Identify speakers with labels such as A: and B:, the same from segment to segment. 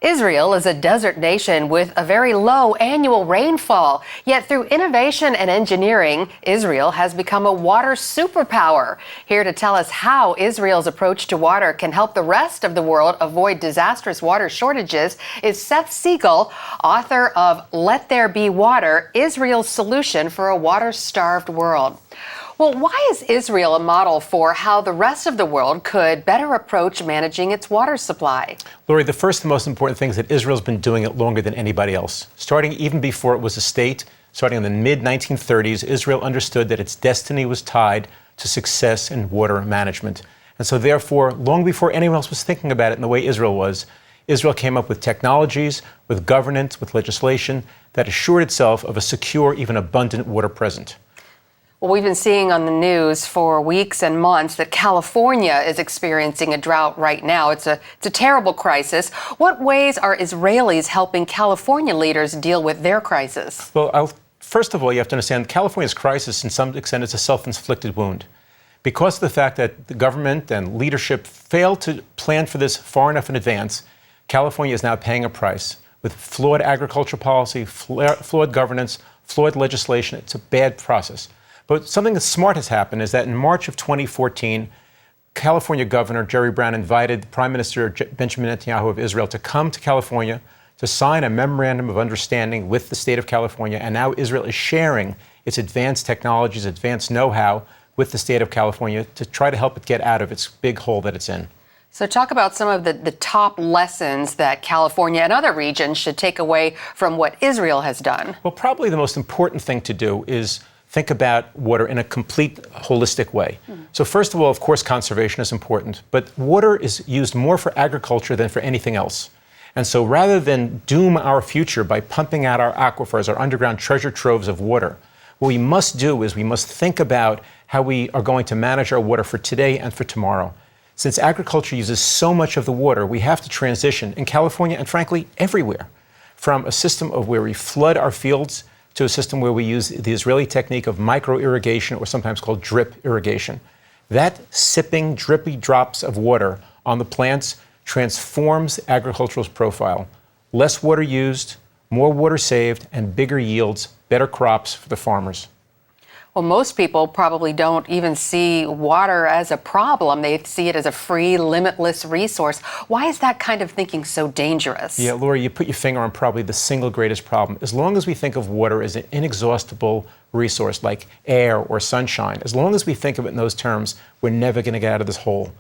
A: Israel is a desert nation with a very low annual rainfall. Yet through innovation and engineering, Israel has become a water superpower. Here to tell us how Israel's approach to water can help the rest of the world avoid disastrous water shortages is Seth Siegel, author of Let There Be Water, Israel's Solution for a Water-Starved World. Well, why is Israel a model for how the rest of the world could better approach managing its water supply?
B: Lori, the first and most important thing is that Israel's been doing it longer than anybody else. Starting even before it was a state, starting in the mid-1930s, Israel understood that its destiny was tied to success in water management. And so therefore, long before anyone else was thinking about it in the way Israel was, Israel came up with technologies, with governance, with legislation that assured itself of a secure, even abundant water present.
A: Well, we've been seeing on the news for weeks and months that California is experiencing a drought right now. It's a terrible crisis. What ways are Israelis helping California leaders deal with their crisis?
B: Well, first of all, you have to understand California's crisis, in some extent, is a self-inflicted wound. Because of the fact that the government and leadership failed to plan for this far enough in advance, California is now paying a price with flawed agricultural policy, flawed governance, flawed legislation. It's a bad process. But something that's smart has happened is that in March of 2014, California Governor Jerry Brown invited Prime Minister Benjamin Netanyahu of Israel to come to California to sign a memorandum of understanding with the state of California. And now Israel is sharing its advanced technologies, advanced know-how with the state of California to try to help it get out of its big hole that it's in.
A: So talk about some of the top lessons that California and other regions should take away from what Israel has done.
B: Well, probably the most important thing to do is think about water in a complete, holistic way. So first of all, of course, conservation is important, but water is used more for agriculture than for anything else. And so rather than doom our future by pumping out our aquifers, our underground treasure troves of water, what we must do is we must think about how we are going to manage our water for today and for tomorrow. Since agriculture uses so much of the water, we have to transition in California and frankly everywhere from a system of where we flood our fields to a system where we use the Israeli technique of micro-irrigation, or sometimes called drip irrigation. That sipping, drippy drops of water on the plants transforms agricultural profile. Less water used, more water saved, and bigger yields, better crops for the farmers.
A: Well, most people probably don't even see water as a problem. They see it as a free, limitless resource. Why is that kind of thinking so dangerous?
B: Yeah, Laura, you put your finger on probably the single greatest problem. As long as we think of water as an inexhaustible resource like air or sunshine, as long as we think of it in those terms, we're never going to get out of this hole.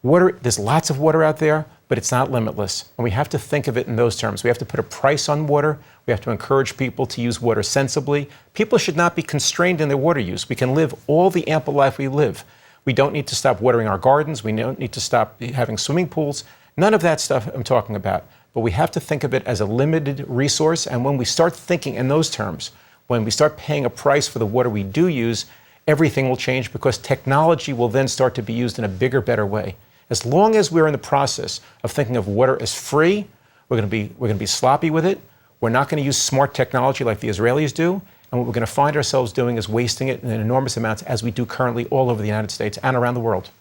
B: Water, there's lots of water out there, but it's not limitless. And we have to think of it in those terms. We have to put a price on water. We have to encourage people to use water sensibly. People should not be constrained in their water use. We can live all the ample life we live. We don't need to stop watering our gardens. We don't need to stop having swimming pools. None of that stuff I'm talking about. But we have to think of it as a limited resource. And when we start thinking in those terms, when we start paying a price for the water we do use, everything will change because technology will then start to be used in a bigger, better way. As long as we're in the process of thinking of water as free, we're going to be sloppy with it. We're not going to use smart technology like the Israelis do. And what we're going to find ourselves doing is wasting it in enormous amounts, as we do currently all over the United States and around the world.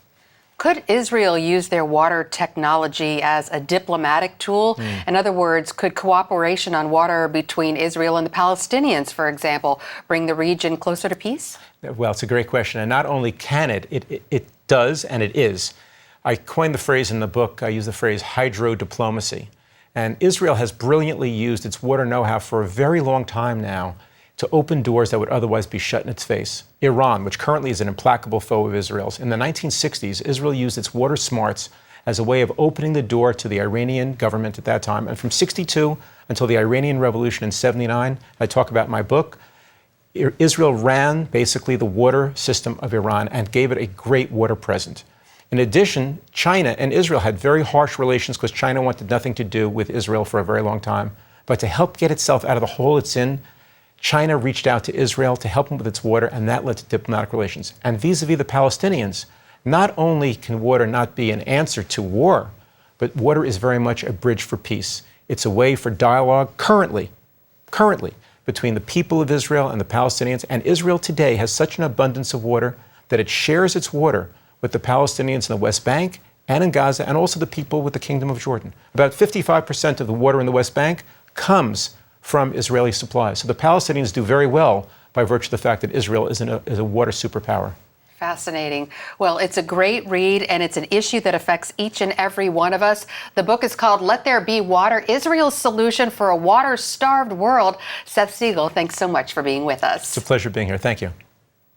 A: Could Israel use their water technology as a diplomatic tool? In other words, could cooperation on water between Israel and the Palestinians, for example, bring the region closer to peace?
B: Well, it's a great question. And not only can it does, and it is. I coined the phrase in the book, I use the phrase hydro-diplomacy. And Israel has brilliantly used its water know-how for a very long time now to open doors that would otherwise be shut in its face. Iran, which currently is an implacable foe of Israel's, in the 1960s, Israel used its water smarts as a way of opening the door to the Iranian government at that time. And from 62 until the Iranian Revolution in 79, I talk about in my book, Israel ran basically the water system of Iran and gave it a great water present. In addition, China and Israel had very harsh relations because China wanted nothing to do with Israel for a very long time. But to help get itself out of the hole it's in, China reached out to Israel to help them with its water, and that led to diplomatic relations. And vis-a-vis the Palestinians, not only can water not be an answer to war, but water is very much a bridge for peace. It's a way for dialogue currently, between the people of Israel and the Palestinians. And Israel today has such an abundance of water that it shares its water with the Palestinians in the West Bank and in Gaza, and also the people with the Kingdom of Jordan. About 55% of the water in the West Bank comes from Israeli supplies. So the Palestinians do very well by virtue of the fact that Israel is a water superpower.
A: Fascinating. Well, it's a great read, and it's an issue that affects each and every one of us. The book is called Let There Be Water, Israel's Solution for a Water-Starved World. Seth Siegel, thanks so much for being with us.
B: It's a pleasure being here. Thank you.